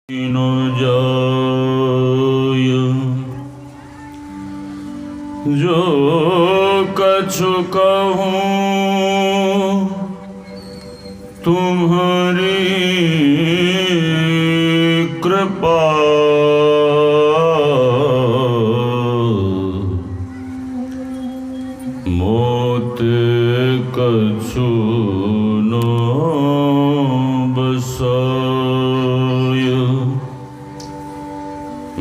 न जाय जो कछु कहूँ तुम्हारी कृपा मोत कछु न बसाय।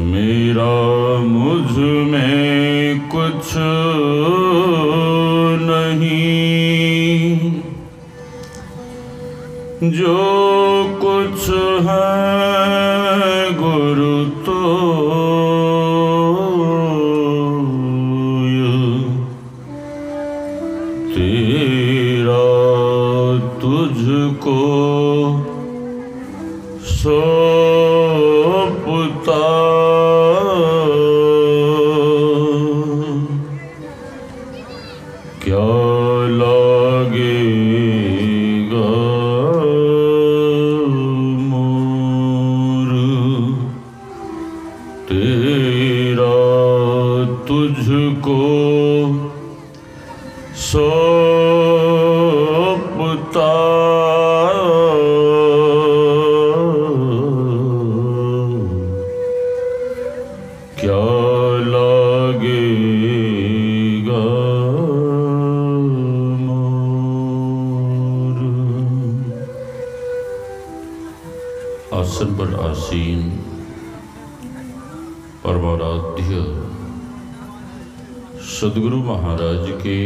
मेरा मुझ में कुछ नहीं, जो कुछ है गुरु तो तेरा तुझको सौंपता। क्या लागेगा मोर तेरा तुझको सौंपता। क्या लागेगा मोर। आसन पर आसीन परमाराध्य सद्गुरु महाराज के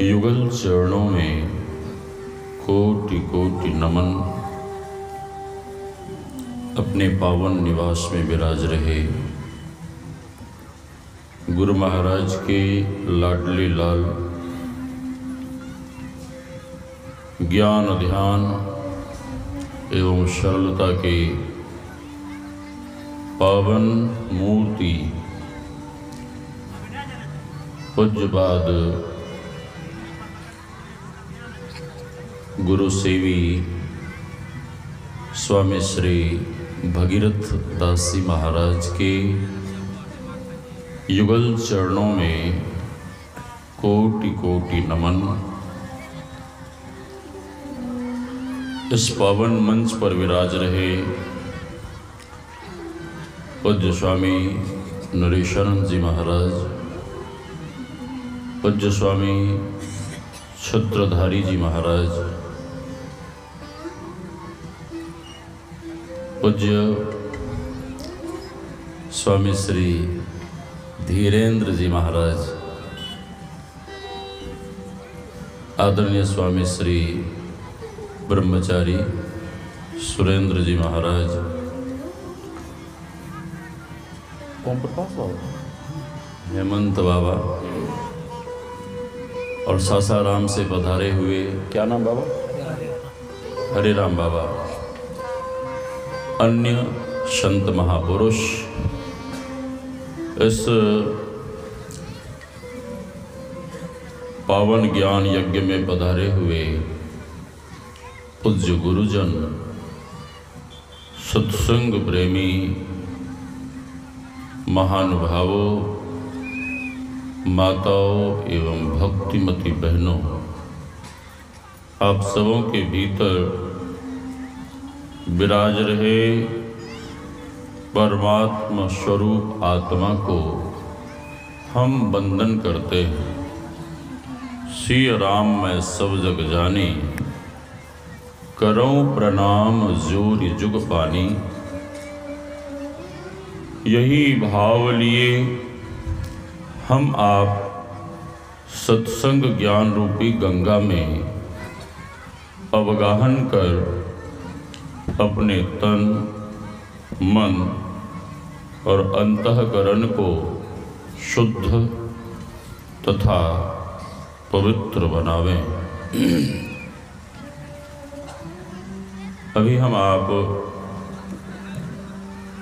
युगल चरणों में कोटि कोटि नमन। अपने पावन निवास में विराज रहे गुरु महाराज के लाडले लाल ज्ञान ध्यान एवं सरलता के पावन मूर्ति पूज्यपाद गुरु सेवी स्वामी श्री भगीरथ दास जी महाराज के युगल चरणों में कोटि कोटि नमन। इस पावन मंच पर विराज रहे पूज्य स्वामी नरेशानंद जी महाराज, पूज्य स्वामी छत्रधारी जी महाराज, पूज्य स्वामी श्री धीरेन्द्र जी महाराज, आदरणीय स्वामी श्री ब्रह्मचारी सुरेंद्र जी महाराज, ओम प्रकाश बाबा, हेमंत बाबा और सासाराम से पधारे हुए क्या नाम बाबा, हरे राम बाबा, अन्य संत महापुरुष इस पावन ज्ञान यज्ञ में पधारे हुए पूज्य गुरुजन, सत्संग प्रेमी महानुभावों, माताओं एवं भक्तिमती बहनों, आप सबों के भीतर विराज रहे परमात्मा स्वरूप आत्मा को हम वंदन करते हैं। सिय राम मैं सब जग जानी, करूं प्रणाम जोरि जुग पानी। यही भाव लिए हम आप सत्संग ज्ञान रूपी गंगा में अवगाहन कर अपने तन मन और अंतःकरण को शुद्ध तथा पवित्र बनावें। अभी हम आप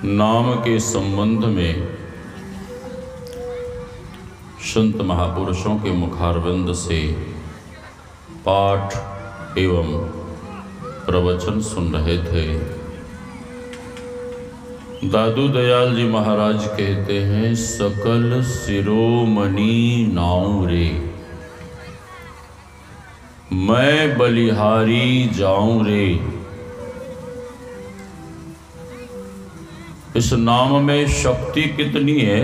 नाम के संबंध में संत महापुरुषों के मुखारविंद से पाठ एवं प्रवचन सुन रहे थे। दादू दयाल जी महाराज कहते हैं, सकल शिरोमणि नाऊं रे, मैं बलिहारी जाऊं रे। इस नाम में शक्ति कितनी है।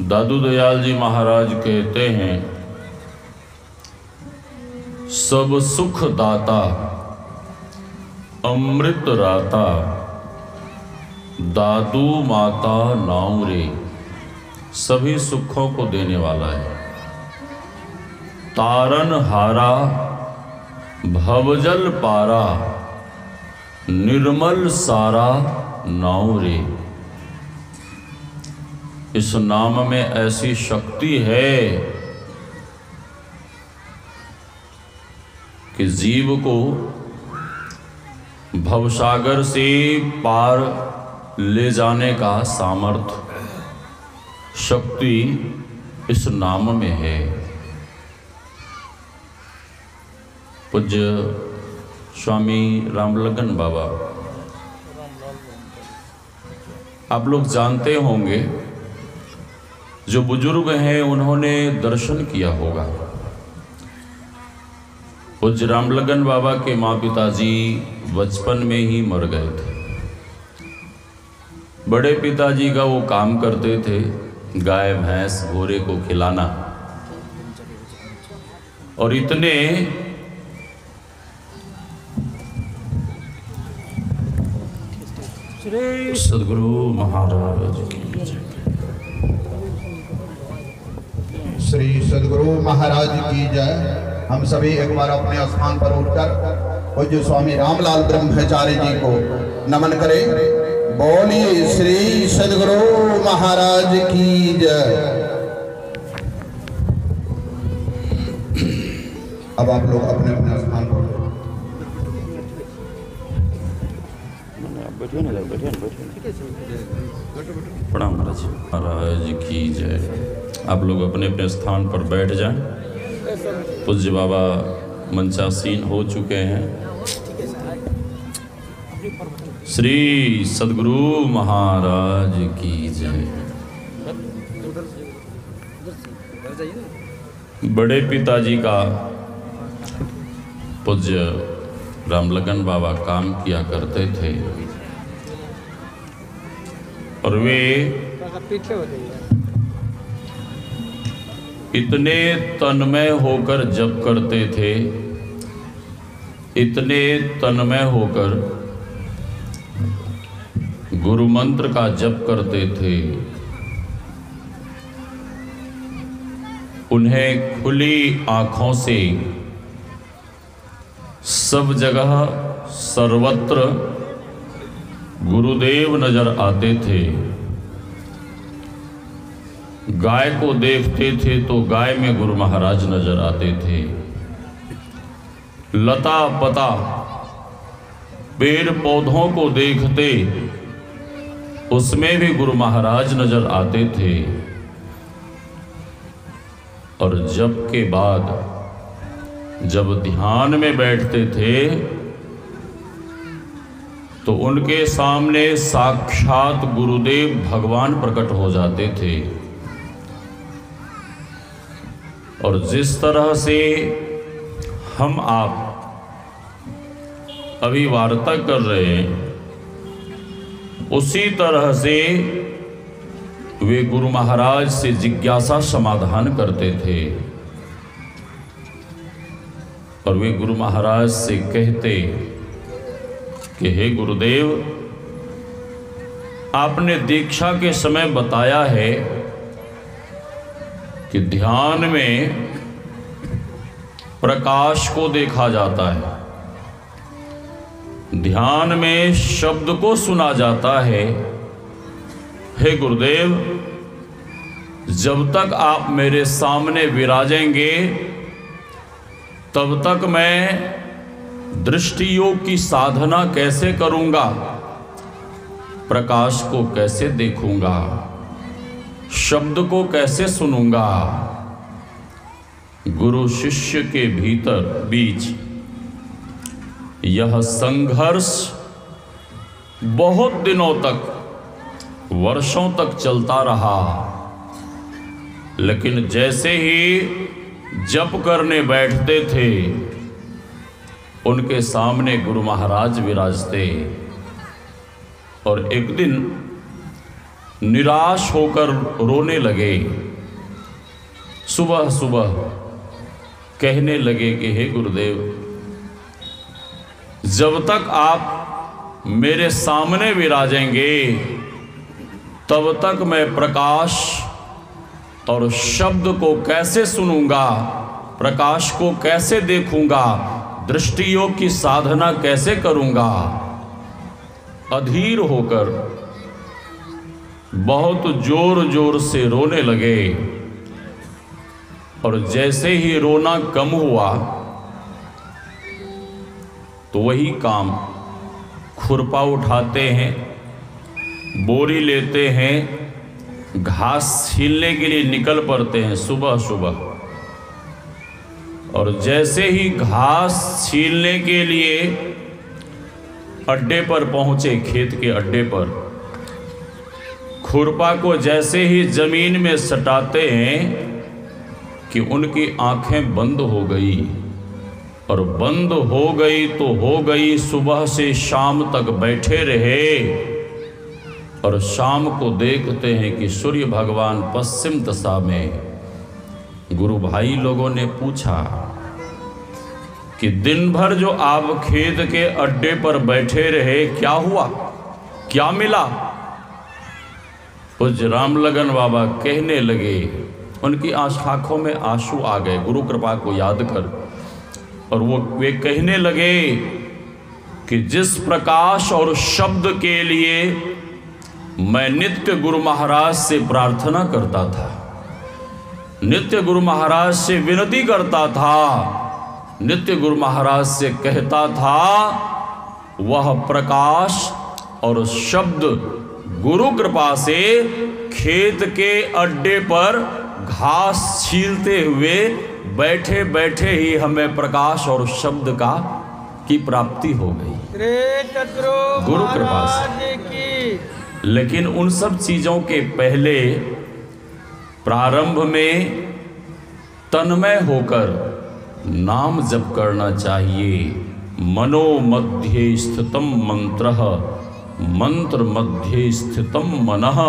दादू दयाल जी महाराज कहते हैं, सब सुख दाता अमृत राता, दादू माता नाऊं रे। सभी सुखों को देने वाला है। तारन हारा भवजल पारा, निर्मल सारा नाऊं रे। इस नाम में ऐसी शक्ति है कि जीव को भवसागर से पार ले जाने का सामर्थ्य, शक्ति इस नाम में है। पूज्य स्वामी रामलगन बाबा, आप लोग जानते होंगे, जो बुजुर्ग हैं उन्होंने दर्शन किया होगा। पूज्य रामलगन बाबा के माँ पिताजी बचपन में ही मर गए थे। बड़े पिताजी का वो काम करते थे, गाय भैंस घोड़े को खिलाना, और इतने सदगुरु महाराज की जय। श्री सदगुरु महाराज की जय। हम सभी एक बार अपने स्थान पर उठकर पूज्य स्वामी रामलाल ब्रह्मचारी जी को नमन करें। बोलिए श्री सदगुरु महाराज की जय। अब आप लोग अपने अपने स्थान पर प्रणाम महाराज की जय। आप लोग अपने अपने स्थान पर बैठ जाएं। पूज्य बाबा मंचासीन हो चुके हैं। श्री सदगुरु महाराज की जय। बड़े पिताजी का पूज्य रामलगन बाबा काम किया करते थे, और वे इतने तन्मय होकर जप करते थे, इतने तन्मय होकर गुरु मंत्र का जप करते थे। उन्हें खुली आंखों से सब जगह सर्वत्र गुरुदेव नजर आते थे। गाय को देखते थे तो गाय में गुरु महाराज नजर आते थे। लता पता पेड़ पौधों को देखते, उसमें भी गुरु महाराज नजर आते थे। और जप के बाद जब ध्यान में बैठते थे तो उनके सामने साक्षात गुरुदेव भगवान प्रकट हो जाते थे। और जिस तरह से हम आप अभी वार्ता कर रहे हैं, उसी तरह से वे गुरु महाराज से जिज्ञासा समाधान करते थे। और वे गुरु महाराज से कहते कि हे गुरुदेव, आपने दीक्षा के समय बताया है कि ध्यान में प्रकाश को देखा जाता है, ध्यान में शब्द को सुना जाता है। हे गुरुदेव, जब तक आप मेरे सामने विराजेंगे तब तक मैं दृष्टि योग की साधना कैसे करूंगा, प्रकाश को कैसे देखूंगा, शब्द को कैसे सुनूंगा। गुरु शिष्य के भीतर बीच यह संघर्ष बहुत दिनों तक, वर्षों तक चलता रहा। लेकिन जैसे ही जप करने बैठते थे, उनके सामने गुरु महाराज विराजते और एक दिन निराश होकर रोने लगे। सुबह सुबह कहने लगे कि हे गुरुदेव, जब तक आप मेरे सामने विराजेंगे तब तक मैं प्रकाश और शब्द को कैसे सुनूंगा, प्रकाश को कैसे देखूंगा, दृष्टि योग की साधना कैसे करूंगा। अधीर होकर बहुत जोर जोर से रोने लगे और जैसे ही रोना कम हुआ तो वही काम, खुरपा उठाते हैं, बोरी लेते हैं, घास छीलने के लिए निकल पड़ते हैं सुबह सुबह। और जैसे ही घास छीलने के लिए अड्डे पर पहुंचे, खेत के अड्डे पर, खुरपा को जैसे ही जमीन में सटाते हैं कि उनकी आंखें बंद हो गई। और बंद हो गई तो हो गई, सुबह से शाम तक बैठे रहे। और शाम को देखते हैं कि सूर्य भगवान पश्चिम दिशा में। गुरु भाई लोगों ने पूछा कि दिन भर जो आप खेत के अड्डे पर बैठे रहे, क्या हुआ, क्या मिला? पूज्य रामलगन बाबा कहने लगे, उनकी आंखों में आंसू आ गए गुरु कृपा को याद कर। और वे कहने लगे कि जिस प्रकाश और शब्द के लिए मैं नित्य गुरु महाराज से प्रार्थना करता था, नित्य गुरु महाराज से विनती करता था, नित्य गुरु महाराज से कहता था, वह प्रकाश और शब्द गुरु कृपा से खेत के अड्डे पर घास छीलते हुए बैठे बैठे ही हमें प्रकाश और शब्द की प्राप्ति हो गई गुरु कृपा से। लेकिन उन सब चीजों के पहले प्रारंभ में तन्मय होकर नाम जप करना चाहिए। मनो मध्ये स्थितम मंत्रः, मंत्र मध्ये स्थितम मनः,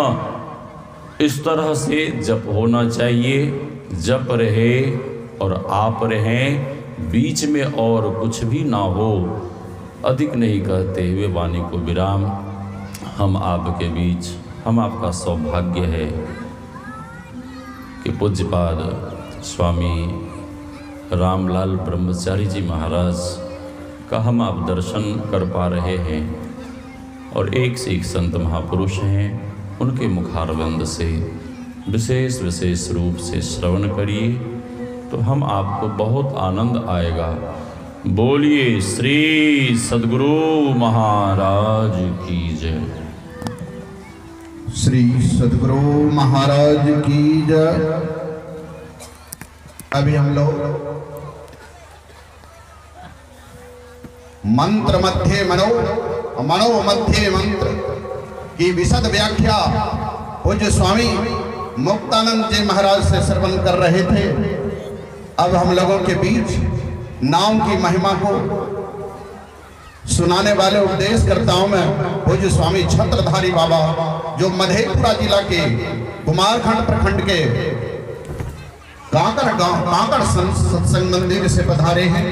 इस तरह से जप होना चाहिए। जप रहे और आप रहें, बीच में और कुछ भी ना हो। अधिक नहीं कहते हुए वाणी को विराम। हम आपके बीच, हम आपका सौभाग्य है कि पूज्यपाद स्वामी रामलाल ब्रह्मचारी जी महाराज का हम आप दर्शन कर पा रहे हैं। और एक से एक संत महापुरुष हैं, उनके मुखारविंद से विशेष विशेष रूप से श्रवण करिए तो हम आपको बहुत आनंद आएगा। बोलिए श्री सद्गुरु महाराज की जय। श्री सद्गुरु महाराज की जय। अभी हम लोग मंत्र मध्य मनो, मनो मध्य मंत्र की विशद व्याख्या पूज्य स्वामी मुक्तानंद जी महाराज से श्रवण कर रहे थे। अब हम लोगों के बीच नाम की महिमा को सुनाने वाले उपदेशकर्ताओं में पूज्य स्वामी छत्रधारी बाबा, जो मधेपुरा जिला के कुमारखंड प्रखंड के कांकड़ गांव, कांकड़ सत्संग मंदिर से पधारे हैं।